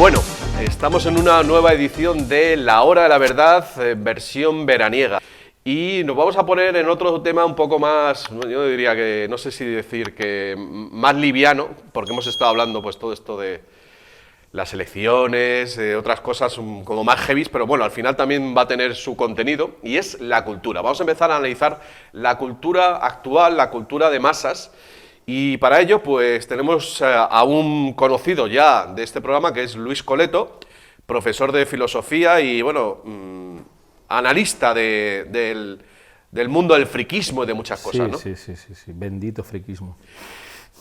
Bueno, estamos en una nueva edición de La Hora de la Verdad, versión veraniega. Y nos vamos a poner en otro tema un poco más, yo diría que, no sé si decir que más liviano, porque hemos estado hablando pues todo esto de las elecciones, otras cosas como más heavy, pero bueno, al final también va a tener su contenido, y es la cultura. Vamos a empezar a analizar la cultura actual, la cultura de masas, y para ello pues tenemos a un conocido ya de este programa, que es Luis Coleto, profesor de filosofía y bueno, analista del mundo del friquismo y de muchas cosas, ¿no? Sí, bendito friquismo.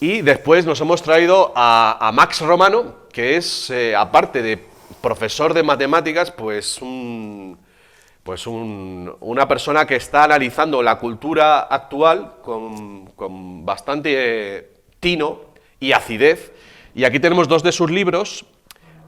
Y después nos hemos traído a Max Romano, que es, aparte de profesor de matemáticas, pues una persona que está analizando la cultura actual con bastante tino y acidez. Y aquí tenemos dos de sus libros,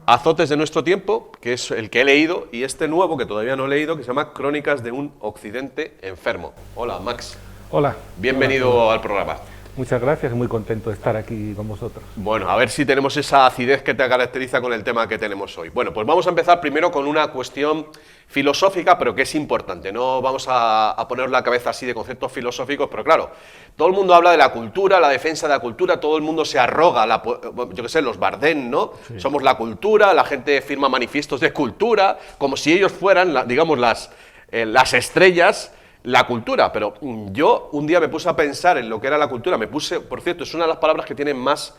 Azotes de nuestro tiempo, que es el que he leído, y este nuevo, que todavía no he leído, que se llama Crónicas de un Occidente enfermo. Hola, Max. Hola. Bienvenido al programa. Muchas gracias, muy contento de estar aquí con vosotros. Bueno, a ver si tenemos esa acidez que te caracteriza con el tema que tenemos hoy. Bueno, pues vamos a empezar primero con una cuestión filosófica, pero que es importante. No vamos a poner la cabeza así de conceptos filosóficos, pero claro, todo el mundo habla de la cultura, la defensa de la cultura, todo el mundo se arroga, yo qué sé, los Bardem, ¿no? Sí. Somos la cultura, la gente firma manifiestos de cultura, como si ellos fueran, digamos, las estrellas, la cultura. Pero yo un día me puse a pensar en lo que era la cultura, por cierto, es una de las palabras que tienen más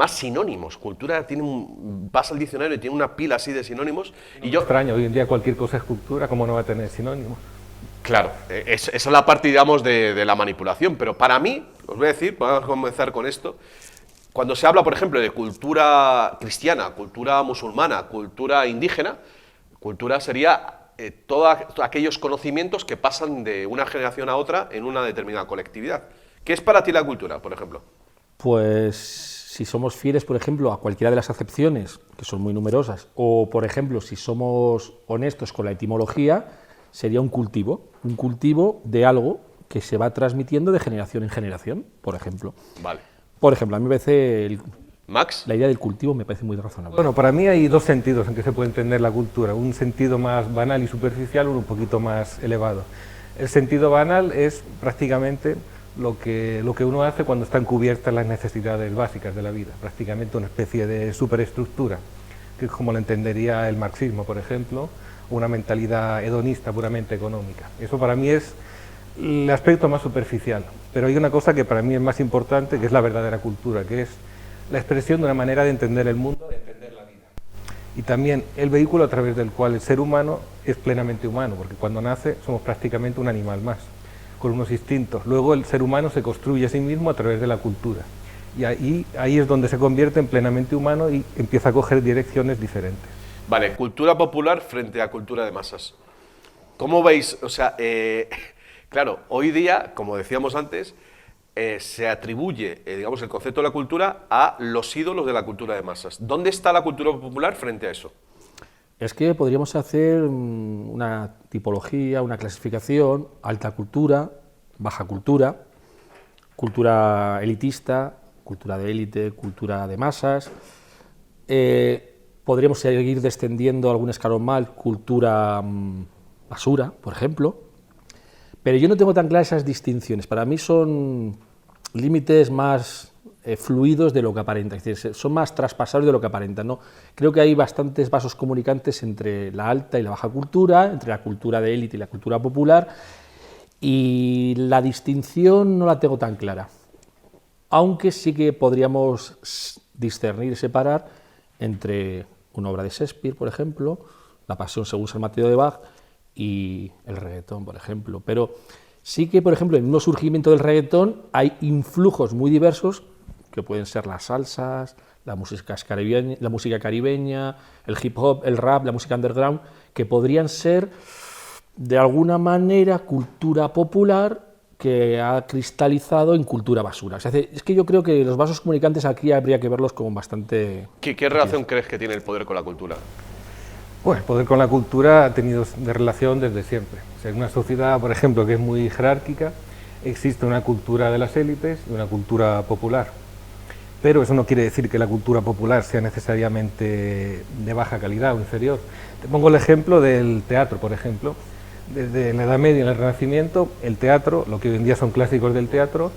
sinónimos. Cultura vas al diccionario y tiene una pila así de sinónimos. Y yo extraño, hoy en día cualquier cosa es cultura, ¿cómo no va a tener sinónimos? Claro, esa es la parte, digamos, de la manipulación, pero para mí, os voy a decir, vamos a comenzar con esto, cuando se habla, por ejemplo, de cultura cristiana, cultura musulmana, cultura indígena, cultura sería todos aquellos conocimientos que pasan de una generación a otra en una determinada colectividad. ¿Qué es para ti la cultura, por ejemplo? Pues si somos fieles, por ejemplo, a cualquiera de las acepciones, que son muy numerosas, o, por ejemplo, si somos honestos con la etimología, sería un cultivo de algo que se va transmitiendo de generación en generación, por ejemplo. Vale. Por ejemplo, a mí me parece Max. La idea del cultivo me parece muy razonable. Bueno, para mí hay dos sentidos en que se puede entender la cultura, un sentido más banal y superficial, uno un poquito más elevado. El sentido banal es prácticamente lo que uno hace cuando están cubiertas las necesidades básicas de la vida, prácticamente una especie de superestructura, que es como lo entendería el marxismo, por ejemplo, una mentalidad hedonista puramente económica. Eso para mí es el aspecto más superficial, pero hay una cosa que para mí es más importante, que es la verdadera cultura, que es la expresión de una manera de entender el mundo, de entender la vida. Y también el vehículo a través del cual el ser humano es plenamente humano, porque cuando nace somos prácticamente un animal más, con unos instintos. Luego el ser humano se construye a sí mismo a través de la cultura. Y ahí es donde se convierte en plenamente humano y empieza a coger direcciones diferentes. Vale, cultura popular frente a cultura de masas. ¿Cómo veis? O sea, claro, hoy día, como decíamos antes, se atribuye, digamos, el concepto de la cultura a los ídolos de la cultura de masas. ¿Dónde está la cultura popular frente a eso? Es que podríamos hacer una tipología, una clasificación: alta cultura, baja cultura, cultura elitista, cultura de élite, cultura de masas. Podríamos seguir descendiendo algún escalón más, cultura basura, por ejemplo. Pero yo no tengo tan claras esas distinciones. Para mí son límites más fluidos de lo que aparenta, es decir, son más traspasables de lo que aparentan, ¿no? Creo que hay bastantes vasos comunicantes entre la alta y la baja cultura, entre la cultura de élite y la cultura popular, y la distinción no la tengo tan clara, aunque sí que podríamos discernir y separar entre una obra de Shakespeare, por ejemplo, La Pasión según San Mateo de Bach, y el reggaetón, por ejemplo. Pero sí que, por ejemplo, en un surgimiento del reggaetón hay influjos muy diversos, que pueden ser las salsas, la música caribeña, el hip hop, el rap, la música underground, que podrían ser, de alguna manera, cultura popular que ha cristalizado en cultura basura. O sea, es que yo creo que los vasos comunicantes aquí habría que verlos como bastante... ¿Qué relación crees que tiene el poder con la cultura? Pues el poder con la cultura ha tenido de relación desde siempre. O sea, en una sociedad, por ejemplo, que es muy jerárquica, existe una cultura de las élites y una cultura popular. pero eso no quiere decir que la cultura popular sea necesariamente de baja calidad o inferior. Te pongo el ejemplo del teatro, por ejemplo. Desde la Edad Media y el Renacimiento, el teatro, lo que hoy en día son clásicos del teatro,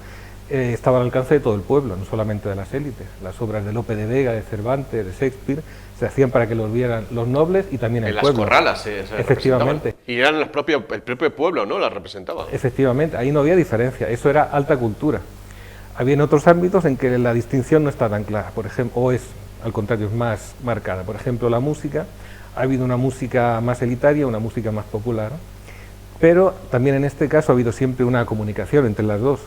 estaba al alcance de todo el pueblo, no solamente de las élites. Las obras de Lope de Vega, de Cervantes, de Shakespeare, se hacían para que los vieran los nobles y también el pueblo. En las corralas se efectivamente. Y eran el propio pueblo, ¿no? Las representaban. Efectivamente, ahí no había diferencia, eso era alta cultura. Había en otros ámbitos en que la distinción no está tan clara, por ejemplo, o es, al contrario, es más marcada. Por ejemplo, la música, ha habido una música más elitaria, una música más popular, pero también en este caso ha habido siempre una comunicación entre las dos.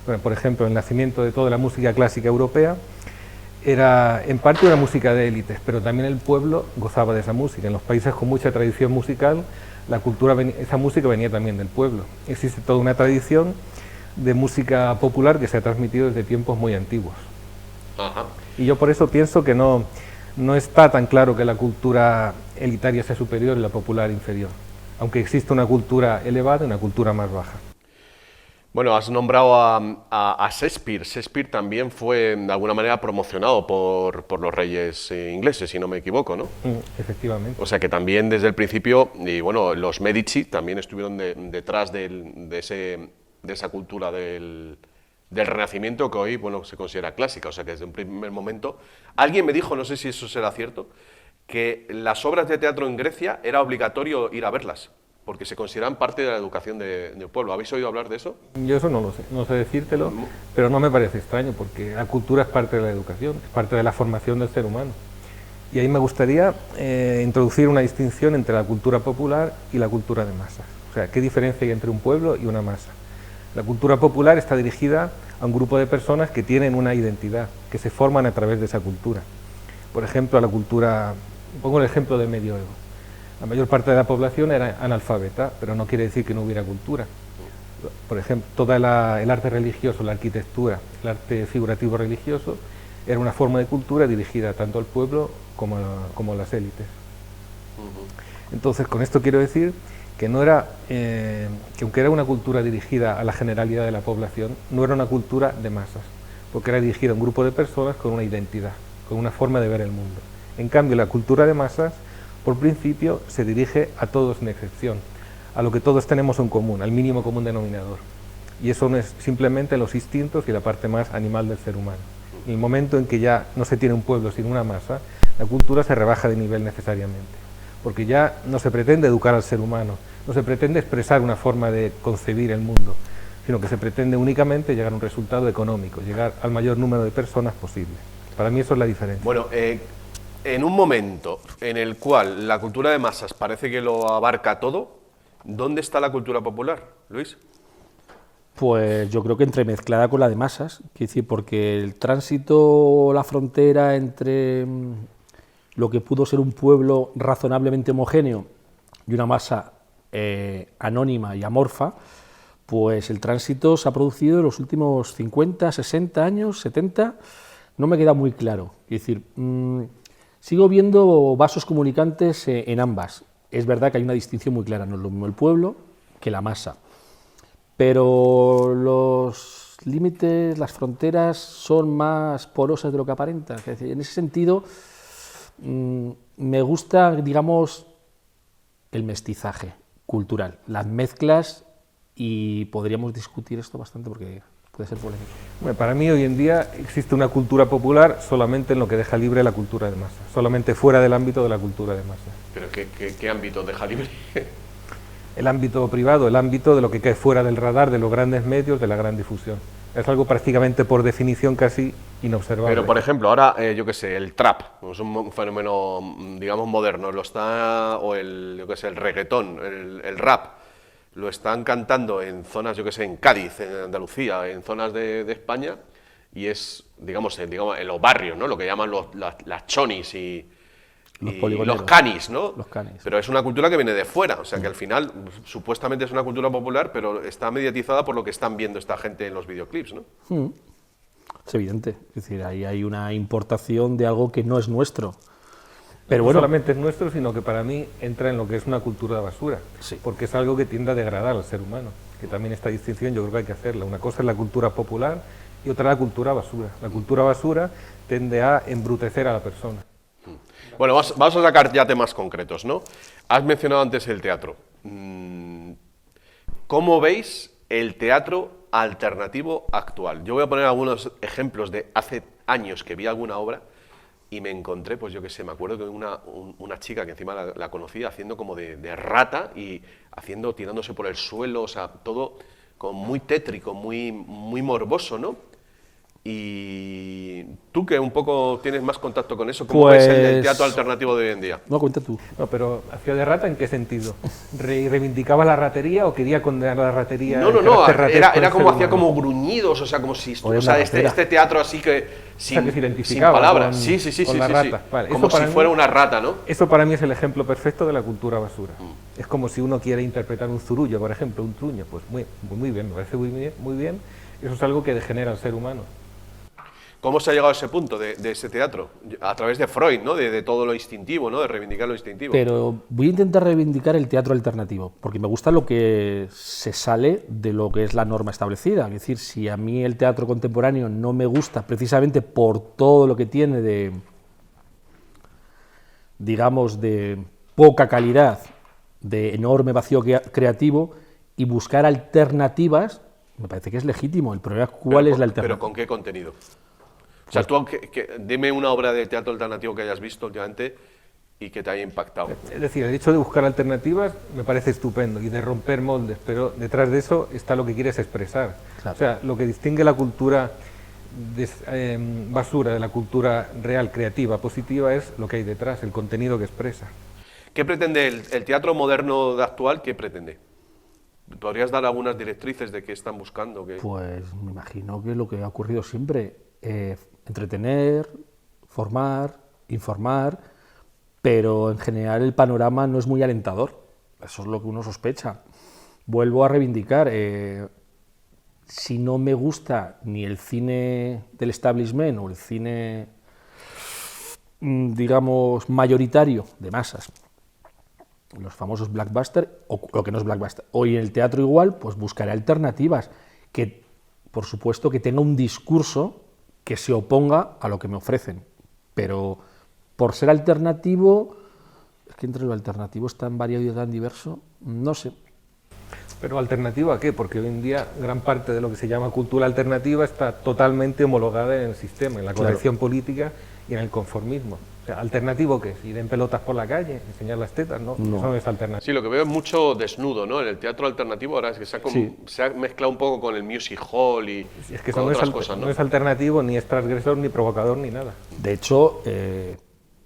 Bueno, por ejemplo, el nacimiento de toda la música clásica europea era en parte una música de élites, pero también el pueblo gozaba de esa música. En los países con mucha tradición musical, esa música venía también del pueblo. Existe toda una tradición de música popular que se ha transmitido desde tiempos muy antiguos. Ajá. Y yo por eso pienso que no está tan claro que la cultura elitaria sea superior y la popular inferior, aunque existe una cultura elevada y una cultura más baja. Bueno, has nombrado a Shakespeare. Shakespeare también fue de alguna manera promocionado por los reyes ingleses, si no me equivoco, ¿no? Efectivamente. O sea que también desde el principio, y bueno, los Medici también estuvieron detrás de esa cultura del Renacimiento que hoy, bueno, se considera clásica. O sea que desde un primer momento, alguien me dijo, no sé si eso será cierto, que las obras de teatro en Grecia era obligatorio ir a verlas, porque se consideran parte de la educación del pueblo. ¿Habéis oído hablar de eso? Yo eso no lo sé, no sé decírtelo, pero no me parece extraño, porque la cultura es parte de la educación, es parte de la formación del ser humano. Y ahí me gustaría introducir una distinción entre la cultura popular y la cultura de masas. O sea, ¿qué diferencia hay entre un pueblo y una masa? La cultura popular está dirigida a un grupo de personas que tienen una identidad, que se forman a través de esa cultura. Por ejemplo, pongo el ejemplo del medioevo. La mayor parte de la población era analfabeta, pero no quiere decir que no hubiera cultura. Por ejemplo, todo el arte religioso, la arquitectura, el arte figurativo religioso, era una forma de cultura dirigida tanto al pueblo como a las élites. Entonces, con esto quiero decir que que aunque era una cultura dirigida a la generalidad de la población, no era una cultura de masas, porque era dirigida a un grupo de personas con una identidad, con una forma de ver el mundo. En cambio, la cultura de masas, por principio, se dirige a todos sin excepción, a lo que todos tenemos en común, al mínimo común denominador. Y eso no es simplemente los instintos y la parte más animal del ser humano. En el momento en que ya no se tiene un pueblo sino una masa, la cultura se rebaja de nivel necesariamente, porque ya no se pretende educar al ser humano, no se pretende expresar una forma de concebir el mundo, sino que se pretende únicamente llegar a un resultado económico, llegar al mayor número de personas posible. Para mí eso es la diferencia. Bueno, en un momento en el cual la cultura de masas parece que lo abarca todo, ¿dónde está la cultura popular, Luis? Pues yo creo que entremezclada con la de masas, quiero decir, porque el tránsito, la frontera entre lo que pudo ser un pueblo razonablemente homogéneo y una masa anónima y amorfa, pues el tránsito se ha producido en los últimos 50, 60 años, 70, no me queda muy claro. Es decir, sigo viendo vasos comunicantes en ambas. Es verdad que hay una distinción muy clara, no es lo mismo el pueblo que la masa. Pero los límites, las fronteras son más porosas de lo que aparentan. Es decir, en ese sentido, me gusta, digamos, el mestizaje cultural, las mezclas, y podríamos discutir esto bastante porque puede ser polémico. Bueno, para mí hoy en día existe una cultura popular solamente en lo que deja libre la cultura de masas, solamente fuera del ámbito de la cultura de masas. ¿Pero qué ámbito deja libre? El ámbito privado, el ámbito de lo que cae fuera del radar de los grandes medios, de la gran difusión. Es algo prácticamente por definición casi inobservable. Pero por ejemplo, ahora, yo qué sé, el trap, es un fenómeno, digamos, moderno, o el reggaetón, el rap, lo están cantando en zonas, yo qué sé, en Cádiz, en Andalucía, en zonas de España, y es, digamos, en los barrios, ¿no? Lo que llaman las chonis y los canis, ¿no? Los canis. Pero es una cultura que viene de fuera, o sea que al final supuestamente es una cultura popular, pero está mediatizada por lo que están viendo esta gente en los videoclips, ¿no? Es evidente, es decir, ahí hay una importación de algo que no es nuestro. Pero no bueno, solamente es nuestro, sino que para mí entra en lo que es una cultura de basura, sí, porque es algo que tiende a degradar al ser humano, que también esta distinción yo creo que hay que hacerla. Una cosa es la cultura popular y otra la cultura basura. La cultura basura tiende a embrutecer a la persona. Bueno, vamos a sacar ya temas concretos, ¿no? Has mencionado antes el teatro. ¿Cómo veis el teatro alternativo actual? Yo voy a poner algunos ejemplos de hace años que vi alguna obra y me encontré, pues yo qué sé, me acuerdo que una chica que encima la conocí haciendo como de rata y tirándose por el suelo, o sea, todo como muy tétrico, muy morboso, ¿no? Y tú, que un poco tienes más contacto con eso, ¿cómo ves el teatro alternativo de hoy en día? No, cuenta tú. No, pero ¿hacía de rata en qué sentido? ¿Reivindicaba la ratería o quería condenar la ratería? No, era como hacía como gruñidos, o sea, como si este teatro así que sin palabras, con la rata. Vale, como si fuera una rata, ¿no? Eso para mí es el ejemplo perfecto de la cultura basura. Es como si uno quiere interpretar un zurullo, por ejemplo, un truño, pues muy bien, me parece muy bien. Eso es algo que degenera al ser humano. ¿Cómo se ha llegado a ese punto de ese teatro? A través de Freud, ¿no? De todo lo instintivo, ¿no? De reivindicar lo instintivo. Pero voy a intentar reivindicar el teatro alternativo, porque me gusta lo que se sale de lo que es la norma establecida. Es decir, si a mí el teatro contemporáneo no me gusta precisamente por todo lo que tiene de, digamos, de poca calidad, de enorme vacío creativo, y buscar alternativas, me parece que es legítimo. El problema es cuál es la alternativa. ¿Pero con qué contenido? O sea, tú, dime una obra de teatro alternativo que hayas visto últimamente y que te haya impactado. Es decir, el hecho de buscar alternativas me parece estupendo y de romper moldes, pero detrás de eso está lo que quieres expresar. Claro. O sea, lo que distingue la cultura basura de la cultura real, creativa, positiva, es lo que hay detrás, el contenido que expresa. ¿Qué pretende el teatro moderno actual? ¿Qué pretende? ¿Podrías dar algunas directrices de qué están buscando? Pues me imagino que lo que ha ocurrido siempre, entretener, formar, informar, pero en general el panorama no es muy alentador. Eso es lo que uno sospecha. Vuelvo a reivindicar, si no me gusta ni el cine del establishment o el cine, digamos, mayoritario de masas, los famosos blockbusters, o lo que no es blockbuster, hoy en el teatro igual, pues buscaré alternativas que, por supuesto, que tenga un discurso que se oponga a lo que me ofrecen, pero por ser alternativo, es que entre lo alternativo es tan variado y tan diverso, no sé. ¿Pero alternativo a qué? Porque hoy en día gran parte de lo que se llama cultura alternativa está totalmente homologada en el sistema, en la corrección política y en el conformismo. O sea, ¿alternativo qué es? ¿Ir en pelotas por la calle? ¿Enseñar las tetas? No, eso no es alternativo. Sí, lo que veo es mucho desnudo, ¿no? En el teatro alternativo ahora es que se ha mezclado un poco con el music hall y es que con otras cosas, ¿no? No es alternativo, ni es transgresor, ni provocador, ni nada. De hecho,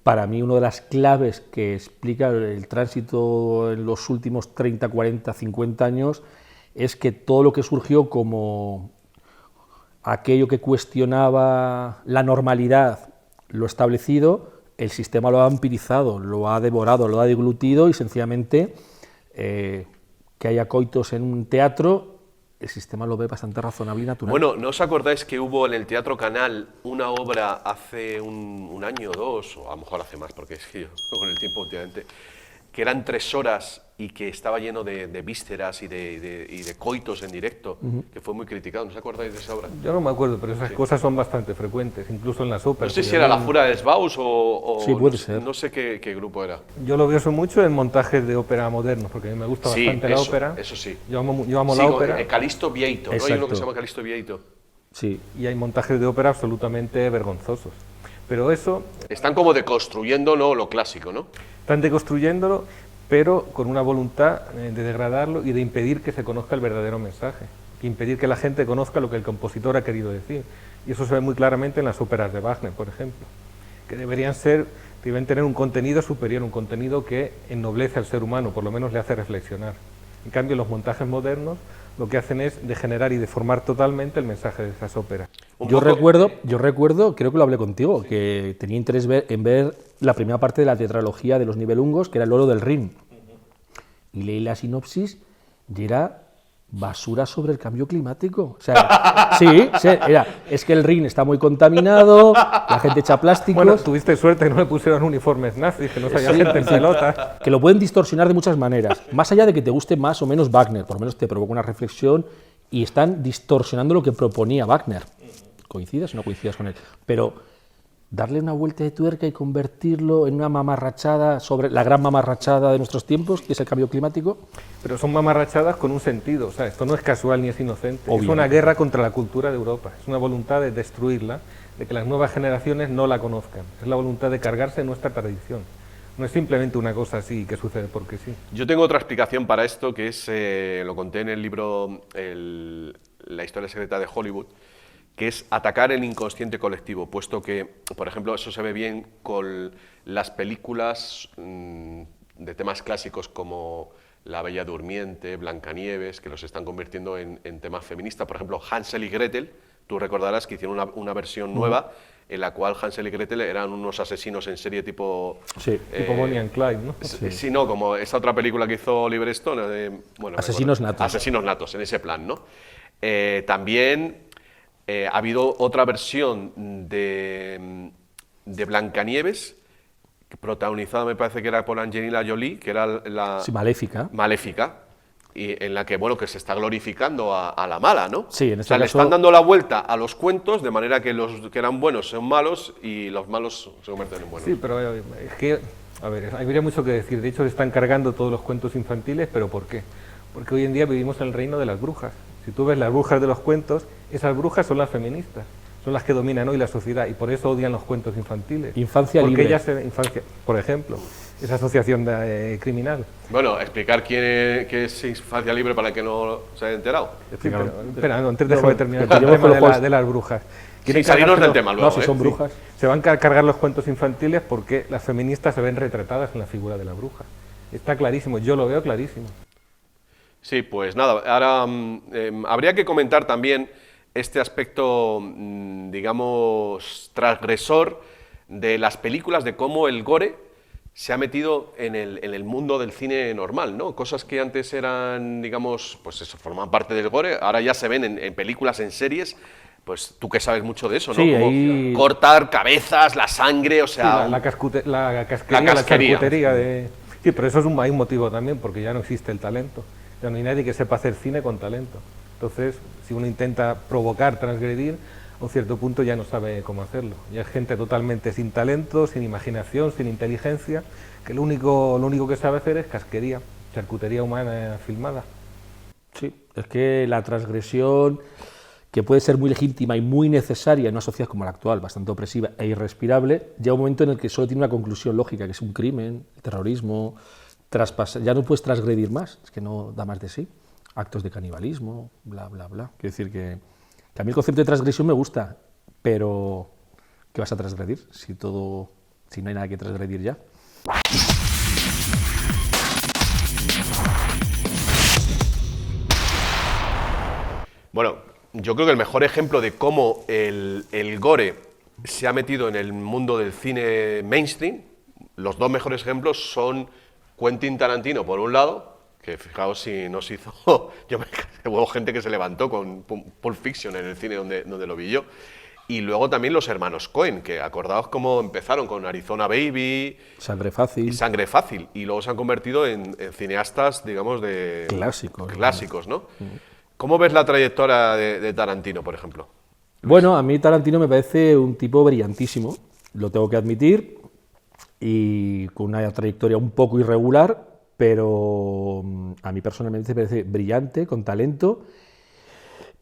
para mí una de las claves que explica el tránsito en los últimos 30, 40, 50 años es que todo lo que surgió como aquello que cuestionaba la normalidad, lo establecido, el sistema lo ha empirizado, lo ha devorado, lo ha deglutido y sencillamente que haya coitos en un teatro, el sistema lo ve bastante razonable y natural. Bueno, ¿no os acordáis que hubo en el Teatro Canal una obra hace un año o dos, o a lo mejor hace más, porque es que yo con el tiempo últimamente, que eran 3 horas y que estaba lleno de vísceras y de coitos en directo, que fue muy criticado? ¿No os acordáis de esa obra? Yo no me acuerdo, pero esas cosas son bastante frecuentes, incluso en las óperas. No sé si era La Fura des Baus o sí, puede ser. No sé qué grupo era. Yo lo veo eso mucho en montajes de ópera modernos, porque a mí me gusta bastante la ópera. Eso sí. Yo amo la ópera. Calixto Vieito, ¿no? Hay uno que se llama Calixto Vieito. Sí, y hay montajes de ópera absolutamente vergonzosos. Pero eso... Están como deconstruyendo, ¿no?, lo clásico, ¿no? Están deconstruyéndolo, pero con una voluntad de degradarlo y de impedir que se conozca el verdadero mensaje, impedir que la gente conozca lo que el compositor ha querido decir. Y eso se ve muy claramente en las óperas de Wagner, por ejemplo, que deben tener un contenido superior, un contenido que ennoblece al ser humano, por lo menos le hace reflexionar. En cambio, los montajes modernos lo que hacen es degenerar y deformar totalmente el mensaje de esas óperas. Yo recuerdo, creo que lo hablé contigo, que tenía interés en ver la primera parte de la tetralogía de los Nibelungos, que era El oro del Rin. Y leí la sinopsis y era basura sobre el cambio climático. O sea, sí, es que el Rin está muy contaminado, la gente echa plásticos... Bueno, tuviste suerte que no le pusieron uniformes nazis, que no salía gente en pelota. Que lo pueden distorsionar de muchas maneras. Más allá de que te guste más o menos Wagner, por lo menos te provoca una reflexión y están distorsionando lo que proponía Wagner. coincidas o no coincidas con él, pero darle una vuelta de tuerca y convertirlo en una mamarrachada sobre la gran mamarrachada de nuestros tiempos, que es el cambio climático. Pero son mamarrachadas con un sentido, o sea, esto no es casual ni es inocente, Obviamente. Es una guerra contra la cultura de Europa, es una voluntad de destruirla, de que las nuevas generaciones no la conozcan, es la voluntad de cargarse nuestra tradición. No es simplemente una cosa así que sucede porque sí. Yo tengo otra explicación para esto, que es, lo conté en el libro La historia secreta de Hollywood, que es atacar el inconsciente colectivo, puesto que, por ejemplo, eso se ve bien con las películas de temas clásicos como La Bella Durmiente, Blancanieves, que los están convirtiendo en temas feministas. Por ejemplo, Hansel y Gretel, tú recordarás que hicieron una versión nueva en la cual Hansel y Gretel eran unos asesinos en serie tipo... Sí, tipo Bonnie and Clyde, ¿no? Sí, no, como esa otra película que hizo Oliver Stone, de, bueno, Asesinos natos. Asesinos natos, en ese plan, ¿no? También ha habido otra versión de Blancanieves, protagonizada, me parece que era por Angelina Jolie, que era la... Sí, Maléfica. Maléfica, y en la que, bueno, que se está glorificando a la mala, ¿no? Sí, en este o sea, le caso... están dando la vuelta a los cuentos, de manera que los que eran buenos son malos y los malos se convierten en buenos. Sí, pero es que, a ver, habría mucho que decir. De hecho, se están cargando todos los cuentos infantiles, ¿pero por qué? Porque hoy en día vivimos en el reino de las brujas. Si tú ves las brujas de los cuentos, esas brujas son las feministas, son las que dominan hoy la sociedad y por eso odian los cuentos infantiles. Infancia porque libre. Ellas, infancia, por ejemplo, esa asociación criminal. Bueno, explicar qué es Infancia Libre para el que no se haya enterado. Sí, pero, espera, no, antes déjame terminar el llevamos con tema los de las brujas. Sin salirnos del tema luego. No, si son brujas. Se van a cargar los cuentos infantiles porque las feministas se ven retratadas en la figura de la bruja. Está clarísimo, yo lo veo clarísimo. Sí, pues nada, ahora habría que comentar también este aspecto, digamos, transgresor de las películas, de cómo el gore se ha metido en el mundo del cine normal, ¿no? Cosas que antes eran, digamos, pues eso, formaban parte del gore, ahora ya se ven en películas, en series. Pues tú que sabes mucho de eso, ¿no? Sí, Como ahí... cortar cabezas, la sangre, o sea... Sí, la casquería, la charcutería de... Sí, pero eso hay un motivo también, porque ya no existe el talento. Ya no hay nadie que sepa hacer cine con talento. Entonces, si uno intenta provocar, transgredir, a un cierto punto ya no sabe cómo hacerlo. Ya es gente totalmente sin talento, sin imaginación, sin inteligencia, que lo único que sabe hacer es casquería, charcutería humana filmada. Sí, es que la transgresión, que puede ser muy legítima y muy necesaria en una sociedad como la actual, bastante opresiva e irrespirable, llega un momento en el que solo tiene una conclusión lógica, que es un crimen, el terrorismo, ya no puedes transgredir más, es que no da más de sí, actos de canibalismo, bla, bla, bla. Quiero decir que a mí el concepto de transgresión me gusta, pero ¿qué vas a transgredir si no hay nada que transgredir ya? Bueno, yo creo que el mejor ejemplo de cómo el gore se ha metido en el mundo del cine mainstream, los dos mejores ejemplos son Quentin Tarantino, por un lado, que fijaos si nos hizo... Hubo gente que se levantó con Pulp Fiction en el cine donde lo vi yo, y luego también los hermanos Coen, que acordaos cómo empezaron con Arizona Baby... Sangre Fácil. Y Sangre Fácil, y luego se han convertido en cineastas, digamos, de... Clásicos, ¿no? ¿Cómo ves la trayectoria de Tarantino, por ejemplo? Bueno, a mí Tarantino me parece un tipo brillantísimo, lo tengo que admitir, y con una trayectoria un poco irregular, pero a mí personalmente me parece brillante, con talento,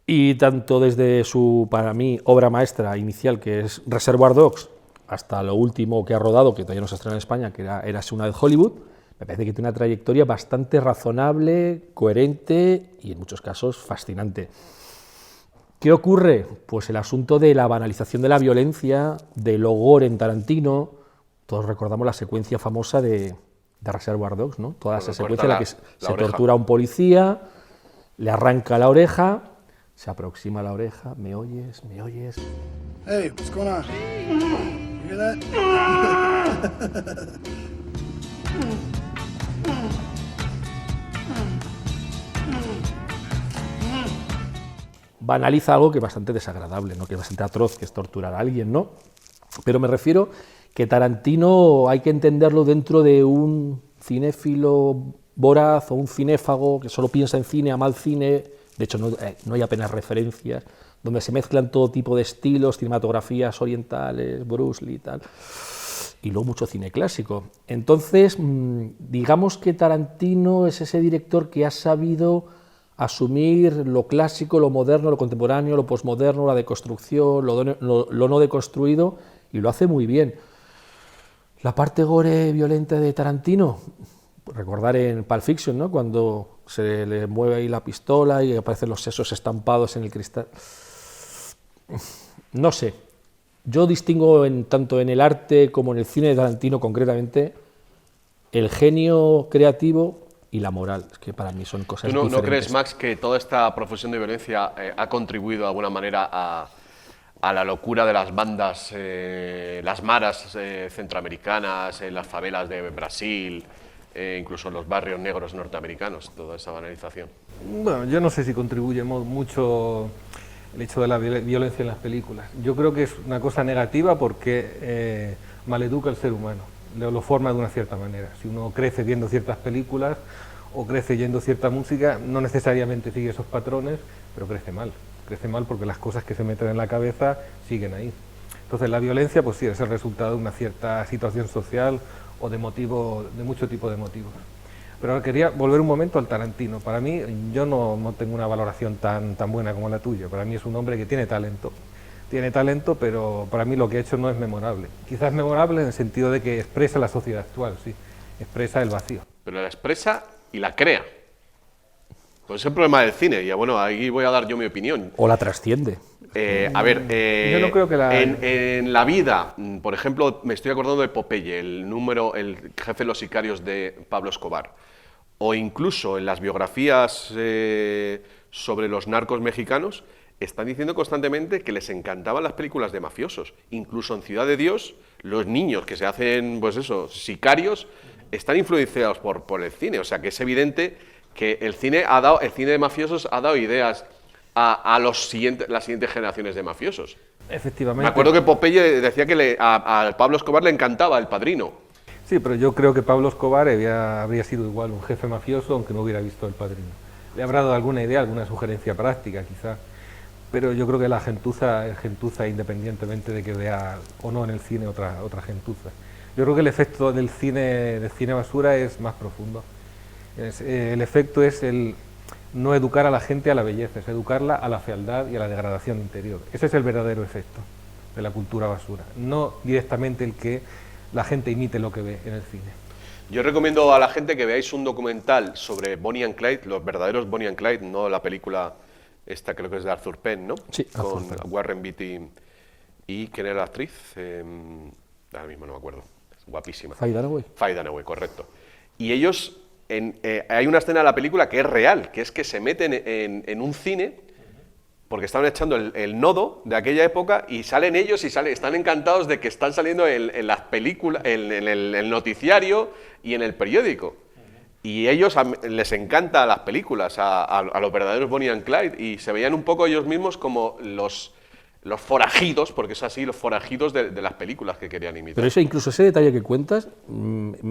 y tanto desde su, para mí, obra maestra inicial, que es Reservoir Dogs, hasta lo último que ha rodado, que todavía no se estrena en España, que era Érase una vez Hollywood, me parece que tiene una trayectoria bastante razonable, coherente y en muchos casos fascinante. ¿Qué ocurre? Pues el asunto de la banalización de la violencia, del gore en Tarantino. Todos recordamos la secuencia famosa de Reservoir Dogs, ¿no? Toda esa secuencia en la que se tortura a un policía, le arranca la oreja, se aproxima a la oreja, ¿me oyes? ¿Me oyes? Hey, what's going on? You hear that? Banaliza algo que es bastante desagradable, ¿no? Que es bastante atroz, que es torturar a alguien, ¿no? Pero me refiero que Tarantino hay que entenderlo dentro de un cinéfilo voraz o un cinéfago que solo piensa en cine, ama el cine. De hecho, no hay apenas referencias donde se mezclan todo tipo de estilos, cinematografías orientales, Bruce Lee y tal, y luego mucho cine clásico. Entonces, digamos que Tarantino es ese director que ha sabido asumir lo clásico, lo moderno, lo contemporáneo, lo posmoderno, la deconstrucción, lo no deconstruido, y lo hace muy bien. La parte gore violenta de Tarantino, recordar en Pulp Fiction, ¿no?, cuando se le mueve ahí la pistola y aparecen los sesos estampados en el cristal. No sé, yo distingo tanto en el arte como en el cine de Tarantino concretamente el genio creativo y la moral, es que para mí son cosas ¿Tú no diferentes. crees, Max, que toda esta profusión de violencia ha contribuido de alguna manera a la locura de las bandas, las maras centroamericanas, en las favelas de Brasil, incluso en los barrios negros norteamericanos, toda esa banalización? Bueno, yo no sé si contribuye mucho el hecho de la violencia en las películas. Yo creo que es una cosa negativa porque maleduca al ser humano, lo forma de una cierta manera. Si uno crece viendo ciertas películas o crece oyendo cierta música, no necesariamente sigue esos patrones, pero crece mal. Crece mal porque las cosas que se meten en la cabeza siguen ahí. Entonces la violencia, pues sí, es el resultado de una cierta situación social o de mucho tipo de motivos. Pero ahora quería volver un momento al Tarantino. Para mí, yo no tengo una valoración tan buena como la tuya. Para mí es un hombre que tiene talento. Tiene talento, pero para mí lo que ha hecho no es memorable. Quizás memorable en el sentido de que expresa la sociedad actual, sí. Expresa el vacío. Pero la expresa y la crea. Pues es el problema del cine, y bueno, ahí voy a dar yo mi opinión. O la trasciende. A ver, yo no creo que en la vida, por ejemplo, me estoy acordando de Popeye, el jefe de los sicarios de Pablo Escobar, o incluso en las biografías sobre los narcos mexicanos, están diciendo constantemente que les encantaban las películas de mafiosos. Incluso en Ciudad de Dios, los niños que se hacen, pues eso, sicarios, están influenciados por el cine. O sea, que es evidente que el cine de mafiosos ha dado ideas a las siguientes generaciones de mafiosos. Efectivamente. Me acuerdo que Popeye decía que a Pablo Escobar le encantaba El Padrino. Sí, pero yo creo que Pablo Escobar habría sido igual un jefe mafioso aunque no hubiera visto El Padrino. Le habrá dado alguna idea, alguna sugerencia práctica quizá, pero yo creo que la gentuza es gentuza independientemente de que vea o no en el cine otra gentuza. Yo creo que el efecto del cine basura es más profundo. El efecto es el no educar a la gente a la belleza, es educarla a la fealdad y a la degradación interior. Ese es el verdadero efecto de la cultura basura, no directamente el que la gente imite lo que ve en el cine. Yo recomiendo a la gente que veáis un documental sobre Bonnie and Clyde, los verdaderos Bonnie and Clyde, no la película esta, creo que es de Arthur Penn, ¿no? Sí, con Arthur Penn. Warren Beatty y ¿quién era la actriz? Ahora mismo no me acuerdo, es guapísima. Faye Dunaway. Faye Dunaway, correcto. Y ellos, hay una escena de la película que es real, que es que se meten en un cine porque estaban echando el nodo de aquella época y salen ellos y están encantados de que están saliendo en las películas, en el noticiario y en el periódico. Y ellos les encantan las películas, a los verdaderos Bonnie and Clyde, y se veían un poco ellos mismos como los forajidos, porque es así, los forajidos de las películas que querían imitar. Pero incluso ese detalle que cuentas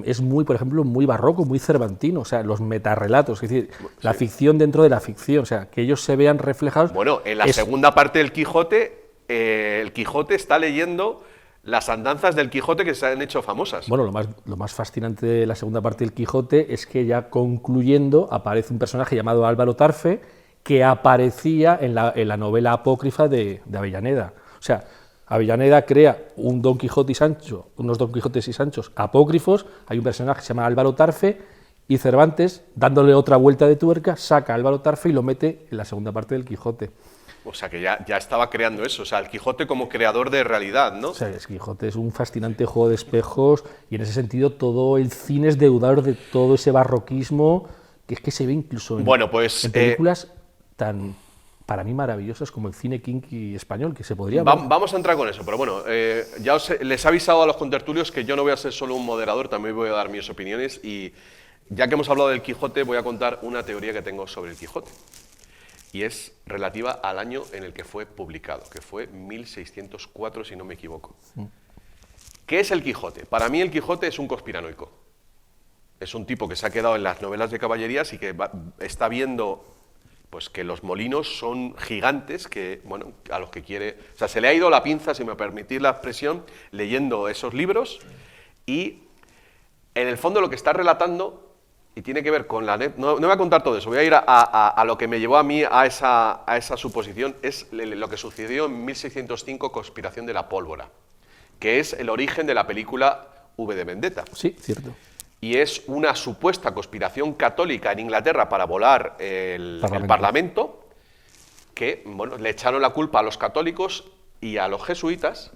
es muy, por ejemplo, muy barroco, muy cervantino, o sea, los metarrelatos, es decir, la ficción dentro de la ficción, o sea, que ellos se vean reflejados. Bueno, en la segunda parte del Quijote, el Quijote está leyendo las andanzas del Quijote que se han hecho famosas. Bueno, lo más fascinante de la segunda parte del Quijote es que ya concluyendo aparece un personaje llamado Álvaro Tarfe que aparecía en la novela apócrifa de Avellaneda. O sea, Avellaneda crea un Don Quijote y Sancho, unos Don Quijotes y Sanchos apócrifos, hay un personaje que se llama Álvaro Tarfe y Cervantes, dándole otra vuelta de tuerca, saca a Álvaro Tarfe y lo mete en la segunda parte del Quijote. O sea, que ya estaba creando eso, o sea, el Quijote como creador de realidad, ¿no? O sea, el Quijote es un fascinante juego de espejos y en ese sentido todo el cine es deudor de todo ese barroquismo que es que se ve incluso en películas tan, para mí, maravillosas como el cine kinky español, que se podría ver. Vamos a entrar con eso, pero bueno, ya les he avisado a los contertulios que yo no voy a ser solo un moderador, también voy a dar mis opiniones y ya que hemos hablado del Quijote, voy a contar una teoría que tengo sobre el Quijote. Y es relativa al año en el que fue publicado, que fue 1604, si no me equivoco. ¿Qué es el Quijote? Para mí el Quijote es un conspiranoico. Es un tipo que se ha quedado en las novelas de caballerías y que está viendo pues que los molinos son gigantes que, bueno, a los que quiere... O sea, se le ha ido la pinza, si me permitís la expresión, leyendo esos libros, y en el fondo lo que está relatando, y tiene que ver con la... No voy a contar todo eso, voy a ir a lo que me llevó a mí a esa suposición, es lo que sucedió en 1605, Conspiración de la Pólvora, que es el origen de la película V de Vendetta. Sí, cierto. Y es una supuesta conspiración católica en Inglaterra para volar el Parlamento, que, bueno, le echaron la culpa a los católicos y a los jesuitas,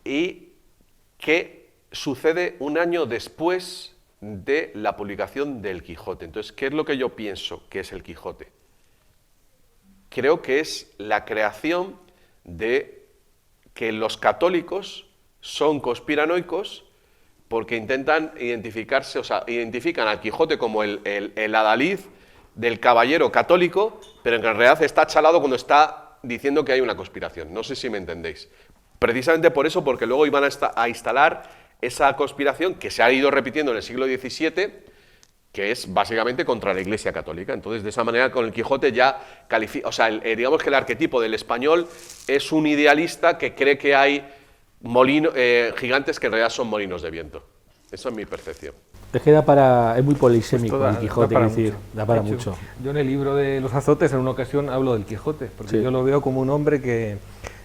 y que sucede un año después de la publicación del Quijote. Entonces, ¿qué es lo que yo pienso que es el Quijote? Creo que es la creación de que los católicos son conspiranoicos porque intentan identificarse, o sea, identifican al Quijote como el adalid del caballero católico, pero en realidad está chalado cuando está diciendo que hay una conspiración. No sé si me entendéis. Precisamente por eso, porque luego iban a instalar esa conspiración que se ha ido repitiendo en el siglo XVII, que es básicamente contra la Iglesia Católica. Entonces, de esa manera, con el Quijote ya califica, o sea, digamos que el arquetipo del español es un idealista que cree que hay gigantes que en realidad son molinos de viento. Esa es mi percepción. Es que es muy polisémico el Quijote, da para mucho. Yo en el libro de Los Azotes en una ocasión hablo del Quijote, porque yo lo veo como un hombre que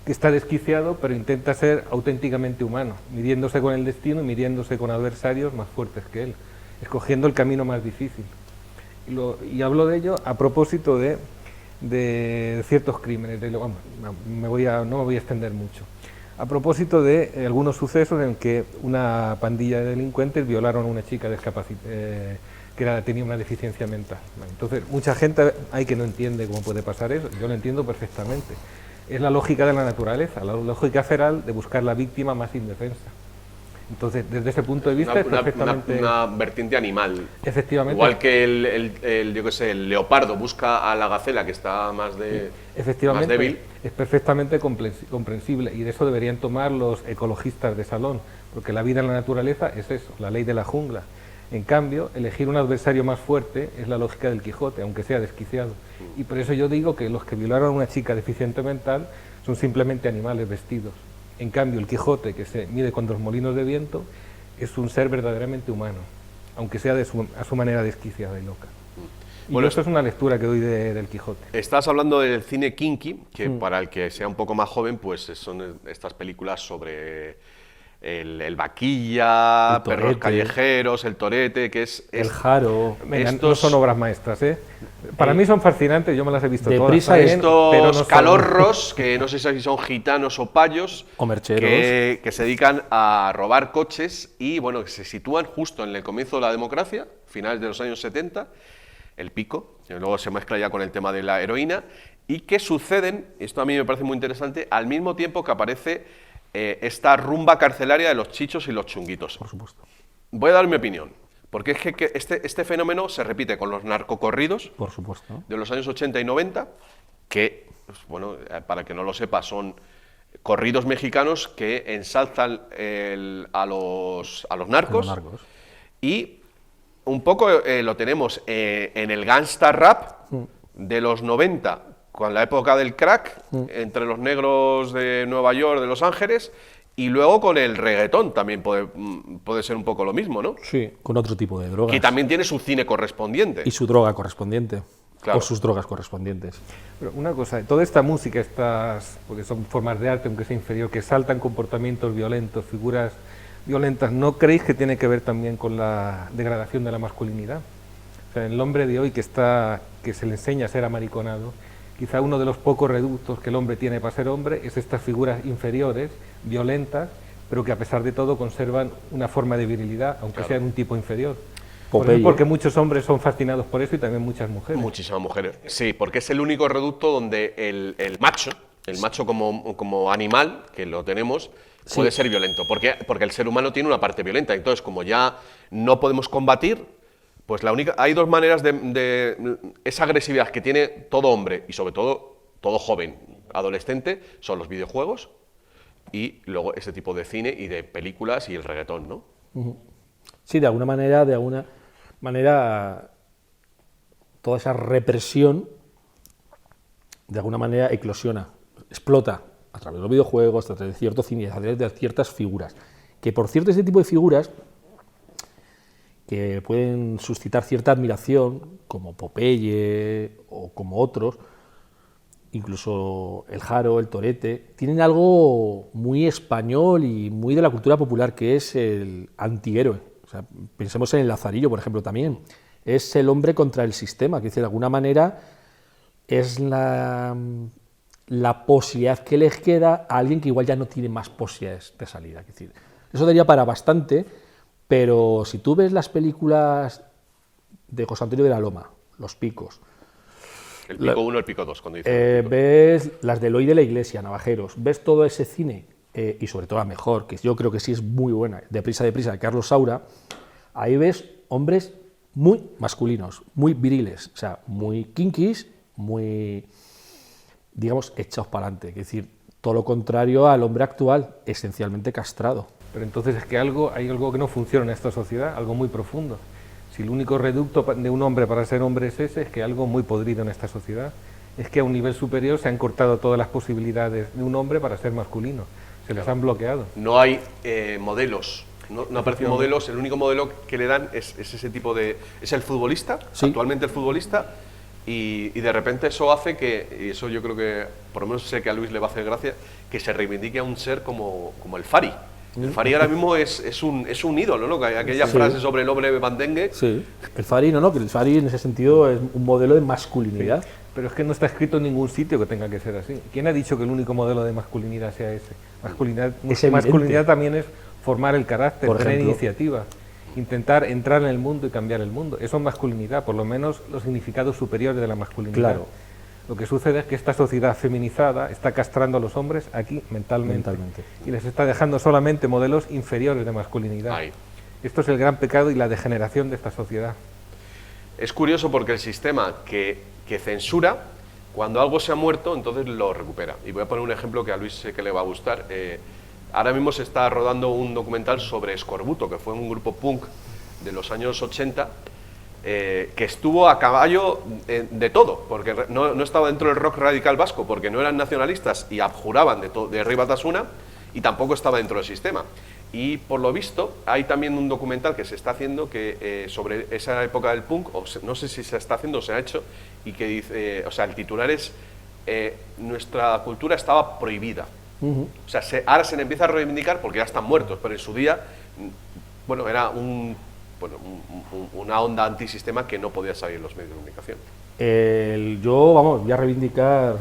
está desquiciado, pero intenta ser auténticamente humano, midiéndose con el destino y midiéndose con adversarios más fuertes que él, escogiendo el camino más difícil. Y hablo de ello a propósito de ciertos crímenes, no me voy a extender mucho. A propósito de algunos sucesos en que una pandilla de delincuentes violaron a una chica que tenía una deficiencia mental. Entonces, mucha gente hay que no entiende cómo puede pasar eso, yo lo entiendo perfectamente. Es la lógica de la naturaleza, la lógica feral de buscar la víctima más indefensa. Entonces, desde ese punto de vista es perfectamente... Una vertiente animal. Efectivamente. Igual que el leopardo busca a la gacela que está más débil. Es perfectamente comprensible, y de eso deberían tomar los ecologistas de salón, porque la vida en la naturaleza es eso, la ley de la jungla. En cambio, elegir un adversario más fuerte es la lógica del Quijote, aunque sea desquiciado. Y por eso yo digo que los que violaron a una chica deficiente mental son simplemente animales vestidos. En cambio, el Quijote, que se mide con los molinos de viento, es un ser verdaderamente humano, aunque sea a su manera desquiciada y loca. Y bueno, esto es una lectura que doy del Quijote. Estás hablando del cine kinky, que para el que sea un poco más joven, pues son estas películas sobre el vaquilla, perros callejeros, el torete, que es... El jaro. No son obras maestras, ¿eh? Para mí son fascinantes, yo me las he visto todas. Estos calorros, que no sé si son gitanos o payos, o mercheros, que se dedican a robar coches y, bueno, que se sitúan justo en el comienzo de la democracia, finales de los años 70, el pico, que luego se mezcla ya con el tema de la heroína, y que suceden, esto a mí me parece muy interesante, al mismo tiempo que aparece esta rumba carcelaria de los chichos y los chunguitos. Por supuesto. Voy a dar mi opinión, porque es que este fenómeno se repite con los narcocorridos, por supuesto, de los años 80 y 90, que, pues, bueno, para que no lo sepa, son corridos mexicanos que ensalzan a los narcos, y un poco lo tenemos en el gangsta rap de los 90, con la época del crack, entre los negros de Nueva York, de Los Ángeles, y luego con el reggaetón también puede ser un poco lo mismo, ¿no? Sí, con otro tipo de drogas. Que también tiene su cine correspondiente. Y su droga correspondiente, claro. O sus drogas correspondientes. Pero una cosa, toda esta música, porque son formas de arte, aunque sea inferior, que saltan comportamientos violentos, figuras violentas, ¿no creéis que tiene que ver también con la degradación de la masculinidad? O sea, el hombre de hoy que se le enseña a ser amariconado, quizá uno de los pocos reductos que el hombre tiene para ser hombre es estas figuras inferiores, violentas, pero que a pesar de todo conservan una forma de virilidad, aunque sea en un tipo inferior. Porque muchos hombres son fascinados por eso y también muchas mujeres. Muchísimas mujeres, sí, porque es el único reducto donde el macho como animal, que lo tenemos, puede ser violento, porque el ser humano tiene una parte violenta. Entonces, como ya no podemos combatir, pues hay dos maneras de esa agresividad que tiene todo hombre y sobre todo todo joven adolescente, son los videojuegos y luego ese tipo de cine y de películas y el reggaetón, ¿no? Sí, de alguna manera toda esa represión de alguna manera eclosiona, explota a través de los videojuegos, a través de cierto cine, a través de ciertas figuras. Que por cierto, este tipo de figuras que pueden suscitar cierta admiración, como Popeye o como otros, incluso el Jaro, el Torete, tienen algo muy español y muy de la cultura popular, que es el antihéroe. O sea, pensemos en el Lazarillo, por ejemplo, también. Es el hombre contra el sistema, que de alguna manera es la posibilidad que les queda a alguien que igual ya no tiene más posibilidades de salida. Es decir, eso daría para bastante, pero si tú ves las películas de José Antonio de la Loma, Los Picos, el pico 1, el pico 2, cuando dice ves las de Eloy de la Iglesia, Navajeros, ves todo ese cine, y sobre todo la mejor, que yo creo que sí es muy buena, Deprisa, de Carlos Saura, ahí ves hombres muy masculinos, muy viriles, o sea, muy kinkis, muy, digamos, echados para adelante. Es decir, todo lo contrario al hombre actual, esencialmente castrado. Pero entonces es que hay algo que no funciona en esta sociedad, algo muy profundo. Si el único reducto de un hombre para ser hombre es ese, es que algo muy podrido en esta sociedad. Es que a un nivel superior se han cortado todas las posibilidades de un hombre para ser masculino. Se les han bloqueado. No hay modelos. No aparecen modelos, el único modelo que le dan es ese tipo de... Es el futbolista, sí. Actualmente el futbolista, y de repente eso hace que, y eso yo creo que, por lo menos sé que a Luis le va a hacer gracia, que se reivindique a un ser como el Fari. El Fari ahora mismo es un ídolo, ¿no? Aquella frase sobre el hombre bandengue. Sí, el Fari que el Fari en ese sentido es un modelo de masculinidad. Sí. Pero es que no está escrito en ningún sitio que tenga que ser así. ¿Quién ha dicho que el único modelo de masculinidad sea ese? Masculinidad también es formar el carácter, tener iniciativa, intentar entrar en el mundo y cambiar el mundo. Eso es masculinidad, por lo menos los significados superiores de la masculinidad. Claro. Lo que sucede es que esta sociedad feminizada está castrando a los hombres aquí mentalmente. Y les está dejando solamente modelos inferiores de masculinidad. Ay. Esto es el gran pecado y la degeneración de esta sociedad. Es curioso porque el sistema que censura, cuando algo se ha muerto, entonces lo recupera. Y voy a poner un ejemplo que a Luis sé que le va a gustar. Ahora mismo se está rodando un documental sobre Escorbuto, que fue un grupo punk de los años 80, que estuvo a caballo de todo, porque no estaba dentro del rock radical vasco, porque no eran nacionalistas y abjuraban de Rey Batasuna, y tampoco estaba dentro del sistema. Y por lo visto, hay también un documental que se está haciendo que sobre esa época del punk, o no sé si se está haciendo o se ha hecho, y que dice, o sea, el titular es nuestra cultura estaba prohibida. O sea, ahora se le empieza a reivindicar porque ya están muertos, pero en su día, bueno, era una onda antisistema que no podía salir en los medios de comunicación. Yo, voy a reivindicar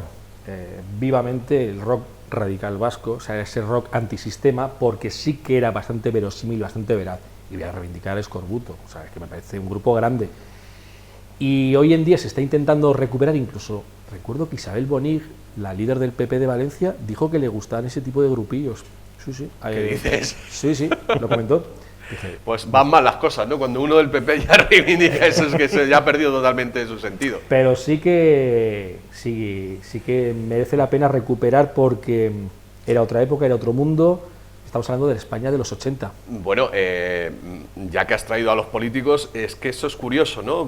vivamente el rock radical vasco, o sea, ese rock antisistema, porque sí que era bastante verosímil, bastante veraz. Y voy a reivindicar Escorbuto, o sea, es que me parece un grupo grande. Y hoy en día se está intentando recuperar, incluso recuerdo que Isabel Bonig, la líder del PP de Valencia, dijo que le gustaban ese tipo de grupillos. Sí. ¿Qué dices? Sí, lo comentó. Dije, pues van mal las cosas, ¿no? Cuando uno del PP ya reivindica eso, es que se ya ha perdido totalmente su sentido. Pero sí que merece la pena recuperar porque era otra época, era otro mundo. Estamos hablando de la España de los 80. Bueno, ya que has traído a los políticos, es que eso es curioso, ¿no?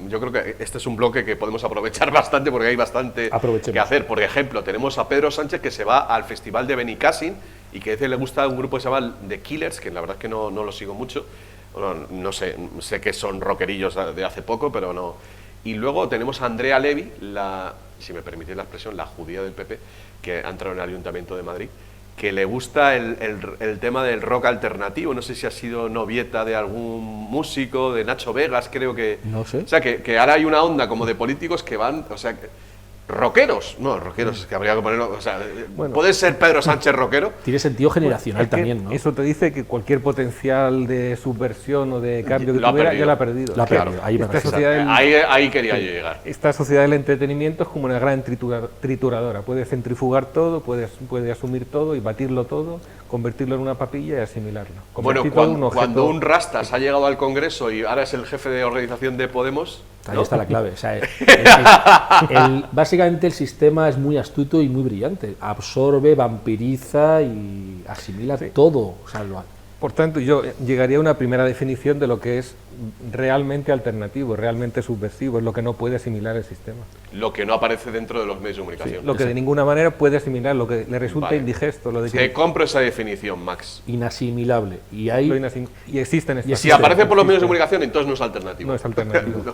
Yo creo que este es un bloque que podemos aprovechar bastante porque hay bastante que hacer. Por ejemplo, tenemos a Pedro Sánchez que se va al festival de Benicàssim y que a veces le gusta un grupo que se llama The Killers, que la verdad es que no lo sigo mucho. Bueno, no sé que son rockerillos de hace poco, pero no. Y luego tenemos a Andrea Levy, si me permitís la expresión, la judía del PP, que ha entrado en el Ayuntamiento de Madrid, que le gusta el tema del rock alternativo. No sé si ha sido novieta de algún músico, de Nacho Vegas, creo que... No sé. O sea, que ahora hay una onda como de políticos que van... O sea, rockeros. No, rockeros, es que habría que ponerlo... O sea, bueno, ¿puede ser Pedro Sánchez rockero? Tiene sentido generacional también, ¿no? Eso te dice que cualquier potencial de subversión o de cambio que tuviera ya lo ha perdido. Claro, ahí quería yo llegar. Esta sociedad del entretenimiento es como una gran trituradora. Puede centrifugar todo, puede asumir todo y batirlo todo, convertirlo en una papilla y asimilarlo. Bueno, cuando un Rastas ha llegado al Congreso y ahora es el jefe de organización de Podemos... ¿no? Ahí está la clave. O sea, básicamente el sistema es muy astuto y muy brillante. Absorbe, vampiriza y asimila todo. O sea, Por tanto, yo llegaría a una primera definición de lo que es realmente alternativo, realmente subversivo, es lo que no puede asimilar el sistema. Lo que no aparece dentro de los medios de comunicación. Lo que de ninguna manera puede asimilar, lo que le resulta Vale. indigesto. Lo de que Te compro esa definición, Max. Inasimilable. Y hay... y existen estas Si aparece por los medios de comunicación, entonces no es alternativo. No es alternativo.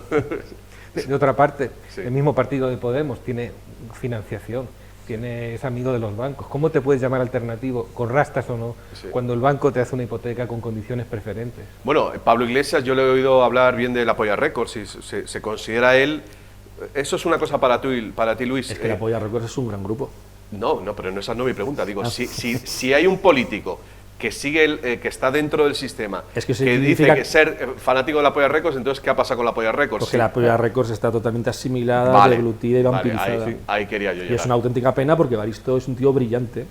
De otra parte, Sí. el mismo partido de Podemos tiene financiación, es amigo de los bancos. ¿Cómo te puedes llamar alternativo, con rastas o no, Sí. cuando el banco te hace una hipoteca con condiciones preferentes? Bueno, Pablo Iglesias, yo le he oído hablar bien del Apoya Records y se considera él... Eso es una cosa para ti, Luis. Es que la Polla Records es un gran grupo. No, pero no, esa no es mi pregunta. Digo, si hay un político que sigue que está dentro del sistema, Es que que dice significa- que ser fanático de la Polla Records, entonces ¿qué ha pasado con la Polla Records? Porque la Polla Records está totalmente asimilada, Vale, deglutida y vale, vampirizada. ahí quería yo Y llegar. es una auténtica pena porque Evaristo es un tío brillante.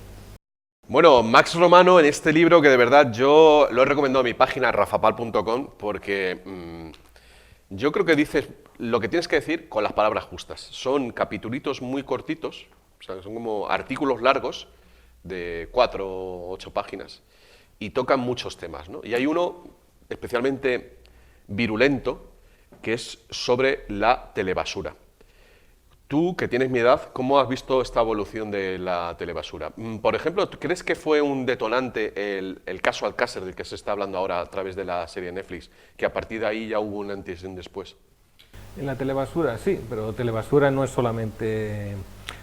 Bueno, Max Romano en este libro que de verdad yo lo he recomendado a mi página rafapal.com porque yo creo que dices lo que tienes que decir con las palabras justas. Son capitulitos muy cortitos, o sea, son como artículos largos de 4 o 8 páginas y tocan muchos temas, ¿no? Y hay uno especialmente virulento que es sobre la telebasura. Tú, que tienes mi edad, ¿cómo has visto esta evolución de la telebasura? Por ejemplo, ¿tú crees que fue un detonante el caso Alcácer del que se está hablando ahora a través de la serie Netflix, que a partir de ahí ya hubo un antes y un después? En la telebasura, sí, pero telebasura no es solamente,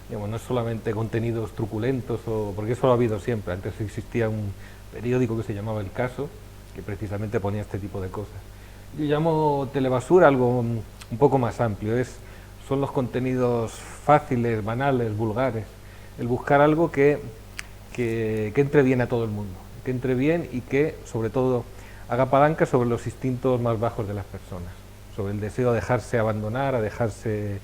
digamos, no es solamente contenidos truculentos, porque eso lo ha habido siempre. Antes existía un periódico que se llamaba El Caso, que precisamente ponía este tipo de cosas. Yo llamo telebasura algo un poco más amplio, son los contenidos fáciles, banales, vulgares, el buscar algo que entre bien a todo el mundo, que entre bien y que, sobre todo, haga palanca sobre los instintos más bajos de las personas, sobre el deseo a dejarse abandonar, a dejarse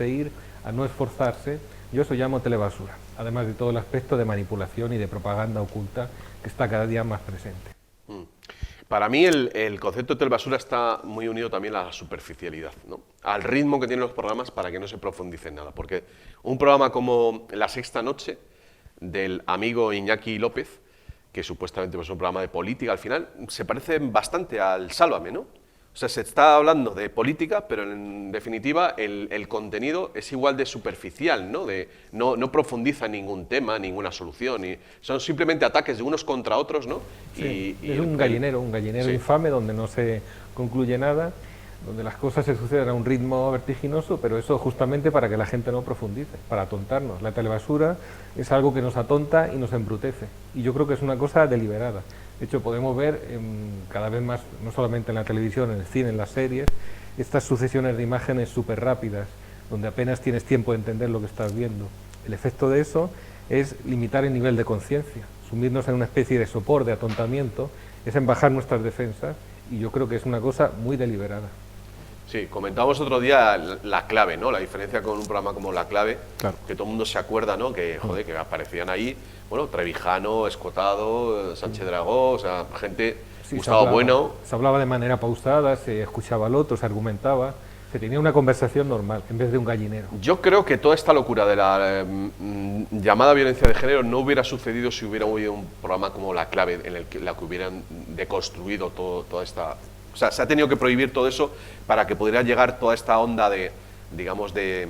ir, a no esforzarse. Yo eso llamo telebasura, además de todo el aspecto de manipulación y de propaganda oculta que está cada día más presente. Para mí el concepto de telebasura está muy unido también a la superficialidad, ¿no? Al ritmo que tienen los programas para que no se profundice en nada. Porque un programa como La Sexta Noche, del amigo Iñaki López, que supuestamente es un programa de política, al final se parece bastante al Sálvame, ¿no? O sea, se está hablando de política, pero en definitiva el contenido es igual de superficial, ¿no? No profundiza en ningún tema, ninguna solución, y son simplemente ataques de unos contra otros, ¿no? Sí, es un gallinero sí. infame donde no se concluye nada, donde las cosas se suceden a un ritmo vertiginoso, pero eso justamente para que la gente no profundice, para atontarnos. La telebasura es algo que nos atonta y nos embrutece, y yo creo que es una cosa deliberada. De hecho, podemos ver cada vez más, no solamente en la televisión, en el cine, en las series, estas sucesiones de imágenes súper rápidas, donde apenas tienes tiempo de entender lo que estás viendo. El efecto de eso es limitar el nivel de conciencia, sumirnos en una especie de sopor, de atontamiento, es en bajar nuestras defensas, y yo creo que es una cosa muy deliberada. Sí, comentábamos otro día La Clave, ¿no? La diferencia con un programa como La Clave, Claro. que todo el mundo se acuerda, ¿no? Que, joder, que aparecían ahí, bueno, Trevijano, Escotado, Sánchez Dragó, o sea, gente, Sí, Gustavo Bueno. Se hablaba de manera pausada, se escuchaba al otro, se argumentaba, se tenía una conversación normal, en vez de un gallinero. Yo creo que toda esta locura de la llamada violencia de género no hubiera sucedido si hubiera habido un programa como La Clave, en el que hubieran deconstruido toda esta... O sea, se ha tenido que prohibir todo eso para que pudiera llegar toda esta onda de, digamos, de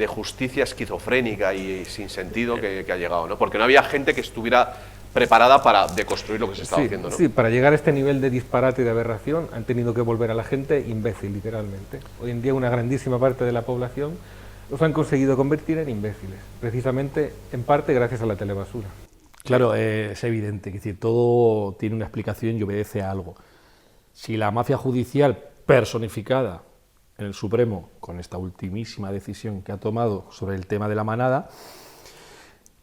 justicia esquizofrénica y sin sentido que ha llegado, ¿no? Porque no había gente que estuviera preparada para deconstruir lo que se estaba haciendo, ¿no? Sí, para llegar a este nivel de disparate y de aberración han tenido que volver a la gente imbécil, literalmente. Hoy en día una grandísima parte de la población los han conseguido convertir en imbéciles, precisamente en parte gracias a la telebasura. Claro, es evidente, es decir, todo tiene una explicación y obedece a algo. Si la mafia judicial personificada en el Supremo, con esta ultimísima decisión que ha tomado sobre el tema de la manada,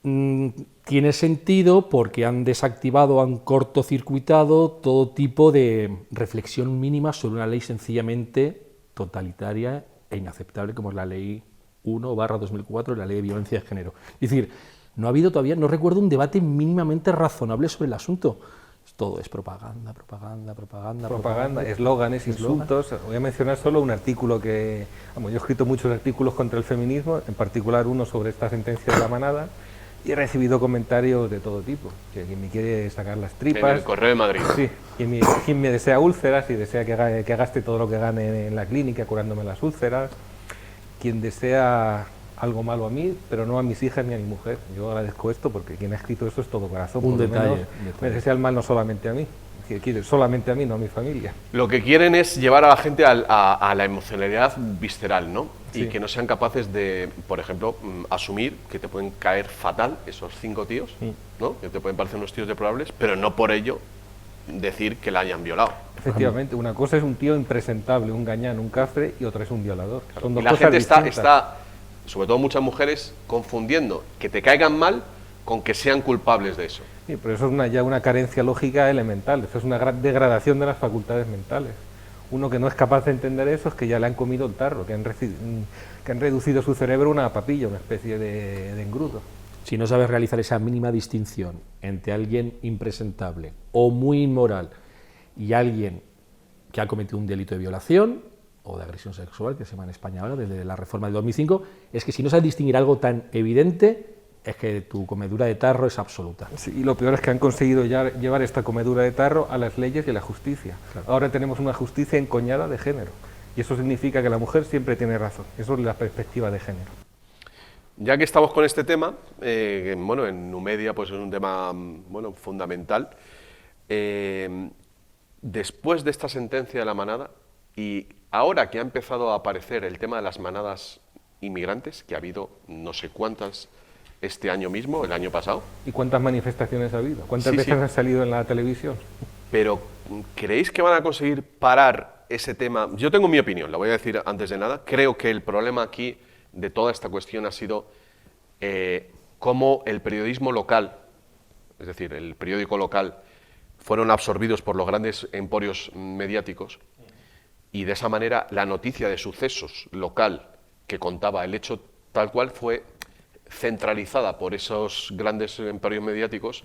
tiene sentido porque han desactivado, han cortocircuitado todo tipo de reflexión mínima sobre una ley sencillamente totalitaria e inaceptable como es la Ley 1/2004, la Ley de Violencia de Género. Es decir, no ha habido todavía, no recuerdo un debate mínimamente razonable sobre el asunto. Todo es propaganda, eslóganes, insultos. Voy a mencionar solo un artículo yo he escrito muchos artículos contra el feminismo, en particular uno sobre esta sentencia de la manada, Y he recibido comentarios de todo tipo, que quien me quiere sacar las En tripas, el Correo de Madrid. sí, quien me desea úlceras y desea que gaste todo lo que gane en la clínica curándome las úlceras, quien desea algo malo a mí, pero no a mis hijas ni a mi mujer. Yo agradezco esto porque quien ha escrito esto es todo corazón. Un por lo detalle, menos un detalle. me desea el mal no solamente a mí, que quiere solamente a mí, no a mi familia. Lo que quieren es llevar a la gente a la emocionalidad visceral, ¿no? Y Sí. que no sean capaces de, por ejemplo, asumir que te pueden caer fatal esos 5 tíos, ¿no? Que te pueden parecer unos tíos deplorables, pero no por ello decir que la hayan violado. Efectivamente, una cosa es un tío impresentable, un gañán, un cafre, y otra es un violador. Son Y dos la cosas gente distintas. está, sobre todo muchas mujeres, confundiendo que te caigan mal con que sean culpables de eso. Sí, pero eso es ya una carencia lógica elemental, eso es una gran degradación de las facultades mentales. Uno que no es capaz de entender eso es que ya le han comido el tarro, que han reducido su cerebro a una papilla, una especie de engrudo. Si no sabes realizar esa mínima distinción entre alguien impresentable o muy inmoral y alguien que ha cometido un delito de violación o de agresión sexual, que se llama en España ahora, desde la reforma del 2005, es que si no sabes distinguir algo tan evidente, es que tu comedura de tarro es absoluta. Sí, y lo peor es que han conseguido ya llevar esta comedura de tarro a las leyes y a la justicia. Claro. Ahora tenemos una justicia encoñada de género, y eso significa que la mujer siempre tiene razón. Eso es la perspectiva de género. Ya que estamos con este tema, que, bueno, en Numedia pues es un tema bueno, fundamental. Después de esta sentencia de la manada, y ahora que ha empezado a aparecer el tema de las manadas inmigrantes, que ha habido no sé cuántas este año mismo, el año pasado, ¿Y cuántas manifestaciones ha habido? ¿Cuántas Sí, veces sí. han salido en la televisión? pero ¿creéis que van a conseguir parar ese tema? Yo tengo mi opinión, la voy a decir antes de nada. Creo que el problema aquí de toda esta cuestión ha sido cómo el periodismo local, es decir, el periódico local, fueron absorbidos por los grandes emporios mediáticos y de esa manera la noticia de sucesos local que contaba el hecho tal cual fue centralizada por esos grandes emporios mediáticos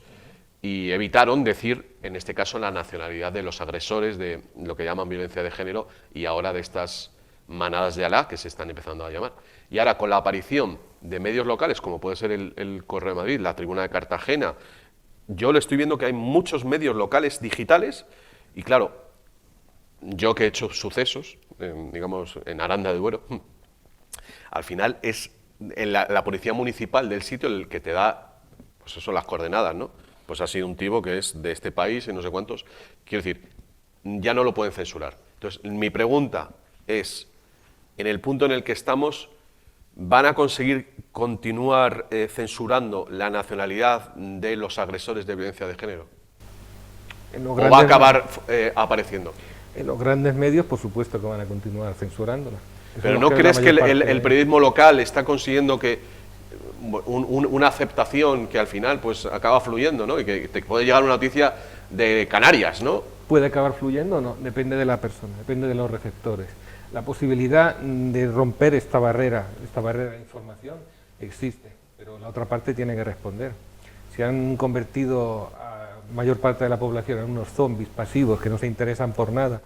y evitaron decir, en este caso, la nacionalidad de los agresores de lo que llaman violencia de género y ahora de estas manadas de Alá que se están empezando a llamar. Y ahora con la aparición de medios locales, como puede ser el Correo de Madrid, la Tribuna de Cartagena, yo le estoy viendo que hay muchos medios locales digitales y claro, yo que he hecho sucesos, digamos, en Aranda de Duero, al final es la policía municipal del sitio el que te da, pues eso, las coordenadas, ¿no? Pues ha sido un tipo que es de este país y no sé cuántos. Quiero decir, ya no lo pueden censurar. Entonces, mi pregunta es, en el punto en el que estamos, ¿van a conseguir continuar censurando la nacionalidad de los agresores de violencia de género? ¿O va a acabar apareciendo? En los grandes medios, por supuesto que van a continuar censurándola. Eso Pero es ¿no lo crees la que mayor el parte- periodismo local está consiguiendo que una aceptación que al final pues acaba fluyendo, ¿no? Y que te puede llegar una noticia de Canarias, ¿no? ¿Puede acabar fluyendo o no? Depende de la persona, depende de los receptores. La posibilidad de romper esta barrera de información existe, pero la otra parte tiene que responder. Si han convertido a mayor parte de la población en unos zombies pasivos que no se interesan por nada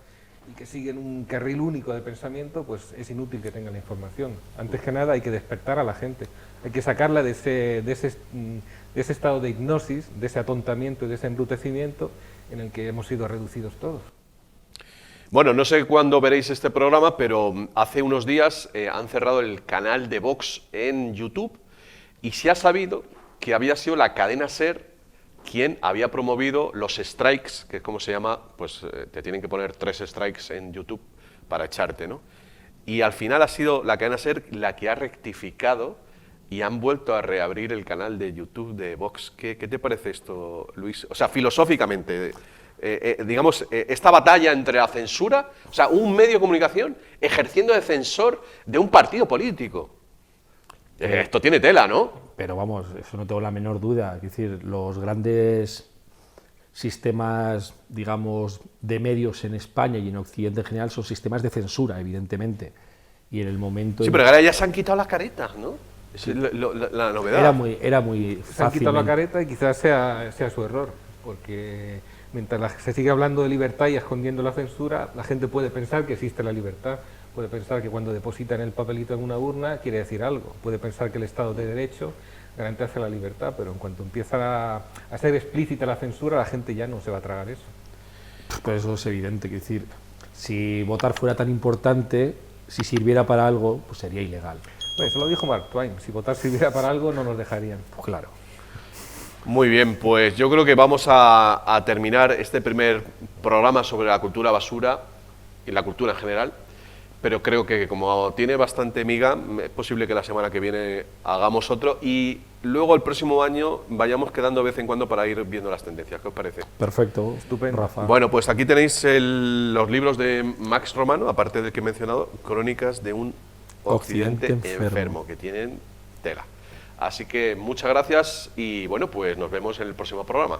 y que siguen un carril único de pensamiento, pues es inútil que tengan la información. Antes que nada hay que despertar a la gente, hay que sacarla de ese estado de hipnosis, de ese atontamiento y de ese embrutecimiento en el que hemos sido reducidos todos. Bueno, no sé cuándo veréis este programa, pero hace unos días han cerrado el canal de Vox en YouTube y se ha sabido que había sido la cadena SER quien había promovido los strikes, que es como se llama, pues te tienen que poner 3 strikes en YouTube para echarte, ¿no? Y al final ha sido la cadena SER la que ha rectificado y han vuelto a reabrir el canal de YouTube de Vox. ¿Qué te parece esto, Luis? O sea, filosóficamente, digamos, esta batalla entre la censura, o sea, un medio de comunicación ejerciendo de censor de un partido político. Esto tiene tela, ¿no? Pero vamos, eso no tengo la menor duda. Es decir, los grandes sistemas, digamos, de medios en España y en Occidente en general son sistemas de censura, evidentemente. Y en el momento... Sí, pero ahora ya se han quitado las caretas, ¿no? Es la novedad. Era muy fácil. Se han quitado la careta y quizás sea su error, porque mientras se sigue hablando de libertad y escondiendo la censura, la gente puede pensar que existe la libertad, Puede pensar que cuando depositan el papelito en una urna quiere decir algo. Puede pensar que el Estado de Derecho garantiza la libertad, pero en cuanto empieza a ser explícita la censura, la gente ya no se va a tragar eso. Pues eso es evidente, que decir, si votar fuera tan importante, si sirviera para algo, pues sería ilegal. Bueno, eso lo dijo Mark Twain, si votar sirviera para algo no nos dejarían. Pues claro. Muy bien, pues yo creo que vamos a terminar este primer programa sobre la cultura basura y la cultura en general, pero creo que como tiene bastante miga, es posible que la semana que viene hagamos otro y luego el próximo año vayamos quedando de vez en cuando para ir viendo las tendencias. ¿Qué os parece? Perfecto, Estupendo. Rafa. Bueno, pues aquí tenéis los libros de Max Romano, aparte del que he mencionado, Crónicas de un Occidente enfermo, que tienen tela. Así que muchas gracias y bueno, pues nos vemos en el próximo programa.